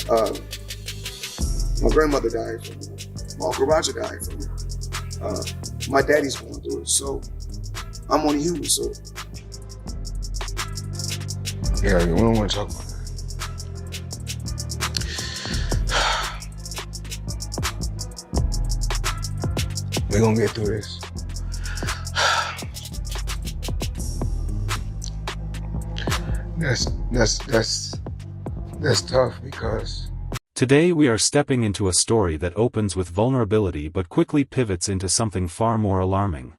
Uh, my grandmother died from it. My Uncle Roger died from it. My daddy's going through it. So I'm only human, so. Yeah, we don't want to talk about that. We're gonna get through this. That's tough because today we are stepping into a story that opens with vulnerability but quickly pivots into something far more alarming.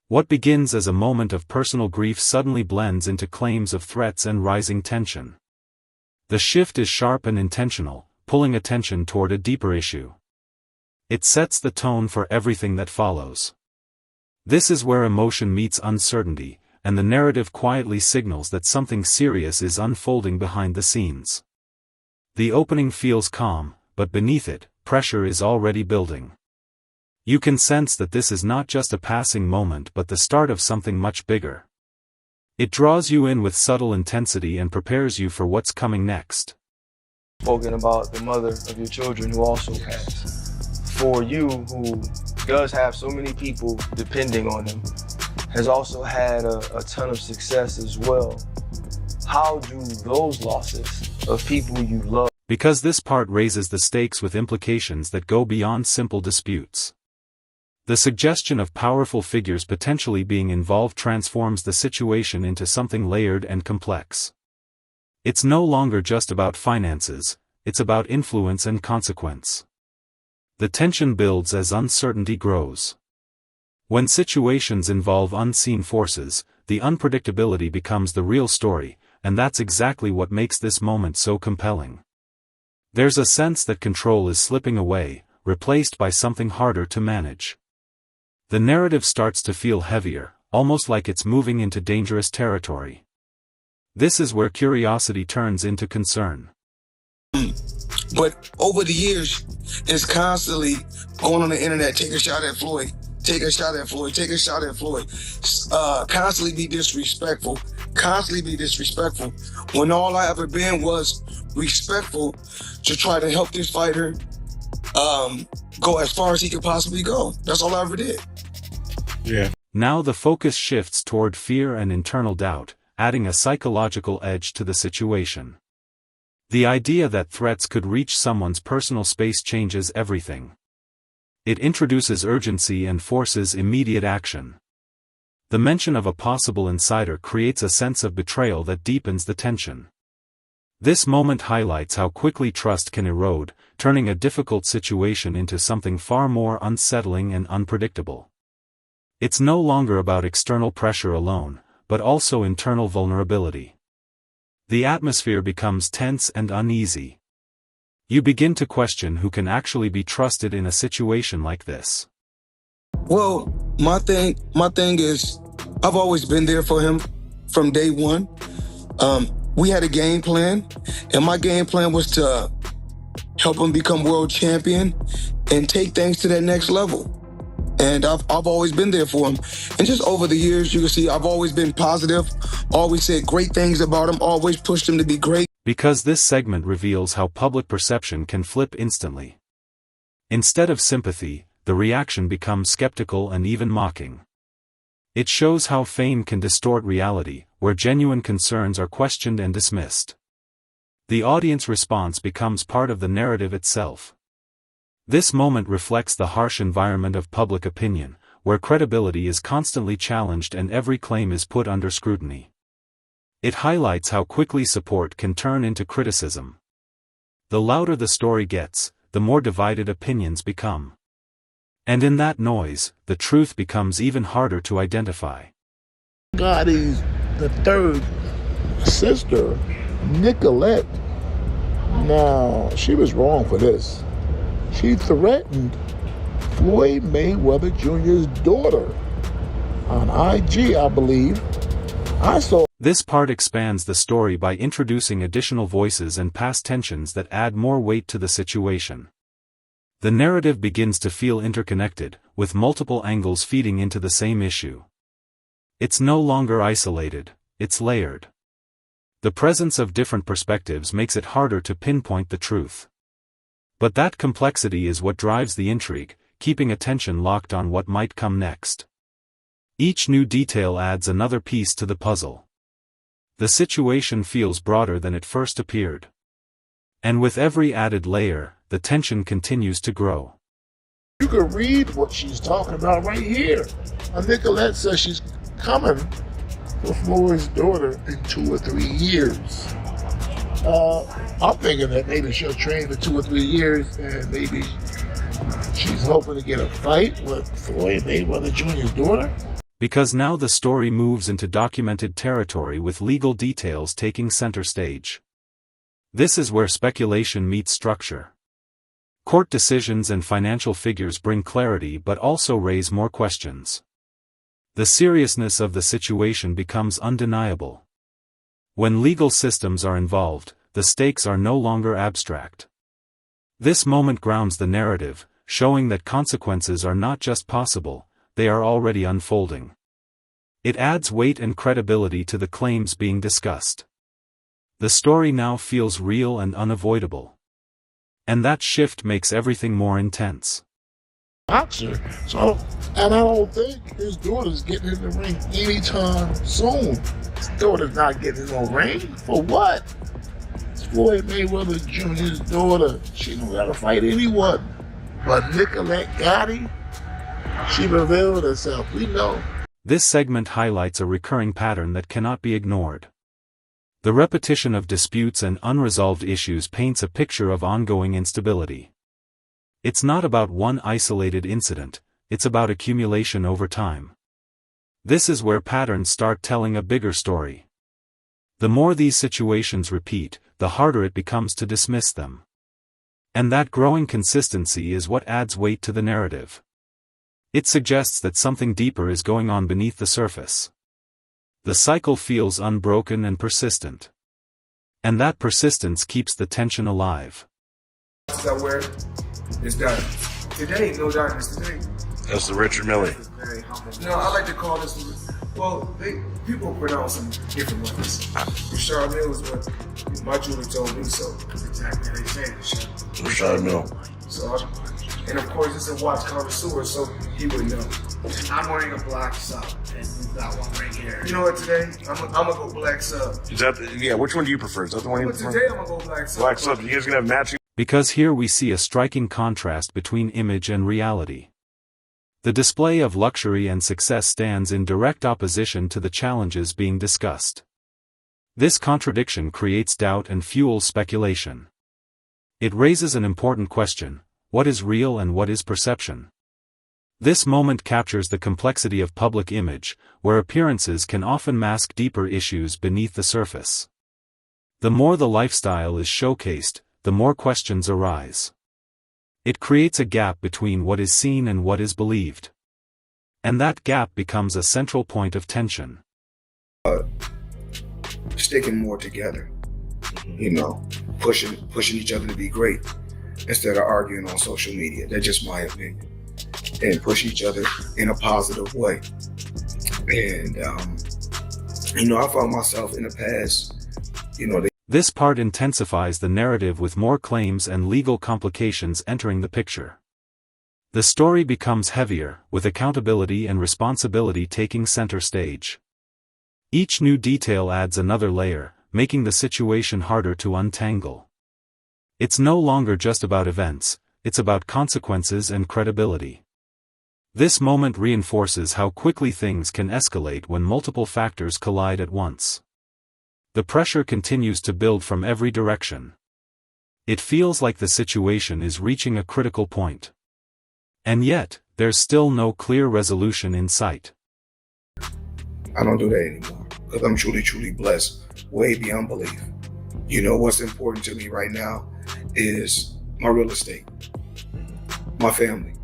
What begins as a moment of personal grief suddenly blends into claims of threats and rising tension. The shift is sharp and intentional, pulling attention toward a deeper issue. It sets the tone for everything that follows. This is where emotion meets uncertainty, and the narrative quietly signals that something serious is unfolding behind the scenes. The opening feels calm, but beneath it, pressure is already building. You can sense that this is not just a passing moment but the start of something much bigger. It draws you in with subtle intensity and prepares you for what's coming next. Spoken about the mother of your children who also passed. For you, who does have so many people depending on him, has also had a ton of success as well. How do those losses of people you love? Because this part raises the stakes with implications that go beyond simple disputes. The suggestion of powerful figures potentially being involved transforms the situation into something layered and complex. It's no longer just about finances, it's about influence and consequence. The tension builds as uncertainty grows. When situations involve unseen forces, the unpredictability becomes the real story, and that's exactly what makes this moment so compelling. There's a sense that control is slipping away, replaced by something harder to manage. The narrative starts to feel heavier, almost like it's moving into dangerous territory. This is where curiosity turns into concern. But over the years, it's constantly going on the internet, take a shot at Floyd, take a shot at Floyd, take a shot at Floyd. Constantly be disrespectful, when all I ever been was respectful to try to help this fighter go as far as he could possibly go. That's all I ever did. Yeah. Now the focus shifts toward fear and internal doubt, adding a psychological edge to the situation. The idea that threats could reach someone's personal space changes everything. It introduces urgency and forces immediate action. The mention of a possible insider creates a sense of betrayal that deepens the tension. This moment highlights how quickly trust can erode, turning a difficult situation into something far more unsettling and unpredictable. It's no longer about external pressure alone, but also internal vulnerability. The atmosphere becomes tense and uneasy. You begin to question who can actually be trusted in a situation like this. Well, my thing is, I've always been there for him from day one. We had a game plan, and my game plan was to help him become world champion and take things to that next level. And I've always been there for him. And just over the years, you can see I've always been positive, always said great things about him, always pushed him to be great. Because this segment reveals how public perception can flip instantly. Instead of sympathy, the reaction becomes skeptical and even mocking. It shows how fame can distort reality, where genuine concerns are questioned and dismissed. The audience response becomes part of the narrative itself. This moment reflects the harsh environment of public opinion, where credibility is constantly challenged and every claim is put under scrutiny. It highlights how quickly support can turn into criticism. The louder the story gets, the more divided opinions become. And in that noise, the truth becomes even harder to identify. Gotti's the third sister, Nicolette. Now, she was wrong for this. She threatened Floyd Mayweather Jr.'s daughter on IG, I believe. This part expands the story by introducing additional voices and past tensions that add more weight to the situation. The narrative begins to feel interconnected, with multiple angles feeding into the same issue. It's no longer isolated, it's layered. The presence of different perspectives makes it harder to pinpoint the truth. But that complexity is what drives the intrigue, keeping attention locked on what might come next. Each new detail adds another piece to the puzzle. The situation feels broader than it first appeared. And with every added layer, the tension continues to grow. You can read what she's talking about right here. Nicolette says she's coming for Floyd's daughter in 2 or 3 years. I'm thinking that maybe she'll train for 2 or 3 years, and maybe she's hoping to get a fight with Floyd Mayweather Jr.'s daughter. Because now the story moves into documented territory with legal details taking center stage. This is where speculation meets structure. Court decisions and financial figures bring clarity but also raise more questions. The seriousness of the situation becomes undeniable. When legal systems are involved, the stakes are no longer abstract. This moment grounds the narrative, showing that consequences are not just possible, they are already unfolding. It adds weight and credibility to the claims being discussed. The story now feels real and unavoidable. And that shift makes everything more intense. Boxer, and I don't think his daughter's getting in the ring anytime soon. His daughter's not getting in no ring. For what? It's Floyd Mayweather Jr.'s daughter. She don't gotta fight anyone. But Nicolette Gotti, she revealed herself. We know. This segment highlights a recurring pattern that cannot be ignored. The repetition of disputes and unresolved issues paints a picture of ongoing instability. It's not about one isolated incident, it's about accumulation over time. This is where patterns start telling a bigger story. The more these situations repeat, the harder it becomes to dismiss them. And that growing consistency is what adds weight to the narrative. It suggests that something deeper is going on beneath the surface. The cycle feels unbroken and persistent. And that persistence keeps the tension alive. I wear is darkness. Today, no darkness today. That's the Richard Mille. No, I like to call this, well, people pronounce them different ways. Richard Mille is what my Julie told me, so that's exactly how they say it, Richard Mille. So, and of course, it's a watch connoisseur, so he would know. I'm wearing a black sub, and we've got one right here. You know what, today, I'm gonna go black sub. Is that which one do you prefer? Is that the one you But prefer? today, I'm gonna go black sub. Black sub. You guys gonna have matching? Because here we see a striking contrast between image and reality. The display of luxury and success stands in direct opposition to the challenges being discussed. This contradiction creates doubt and fuels speculation. It raises an important question: what is real and what is perception? This moment captures the complexity of public image, where appearances can often mask deeper issues beneath the surface. The more the lifestyle is showcased, the more questions arise. It creates a gap between what is seen and what is believed. And that gap becomes a central point of tension. Sticking more together, pushing each other to be great instead of arguing on social media. That's just my opinion. And push each other in a positive way. And, I found myself in the past, This part intensifies the narrative with more claims and legal complications entering the picture. The story becomes heavier, with accountability and responsibility taking center stage. Each new detail adds another layer, making the situation harder to untangle. It's no longer just about events, it's about consequences and credibility. This moment reinforces how quickly things can escalate when multiple factors collide at once. The pressure continues to build from every direction. It feels like the situation is reaching a critical point. And yet, there's still no clear resolution in sight. I don't do that anymore because I'm truly, truly blessed, way beyond belief. What's important to me right now is my real estate, my family,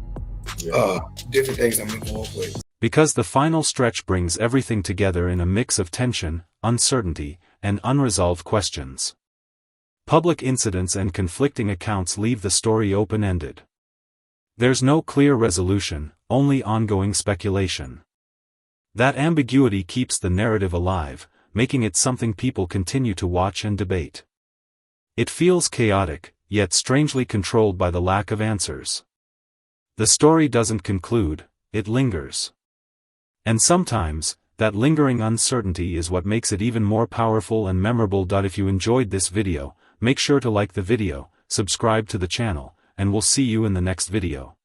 different things I'm involved with. Because the final stretch brings everything together in a mix of tension, uncertainty, and unresolved questions. Public incidents and conflicting accounts leave the story open-ended. There's no clear resolution, only ongoing speculation. That ambiguity keeps the narrative alive, making it something people continue to watch and debate. It feels chaotic, yet strangely controlled by the lack of answers. The story doesn't conclude, it lingers. And sometimes, that lingering uncertainty is what makes it even more powerful and memorable. If you enjoyed this video, make sure to like the video, subscribe to the channel, and we'll see you in the next video.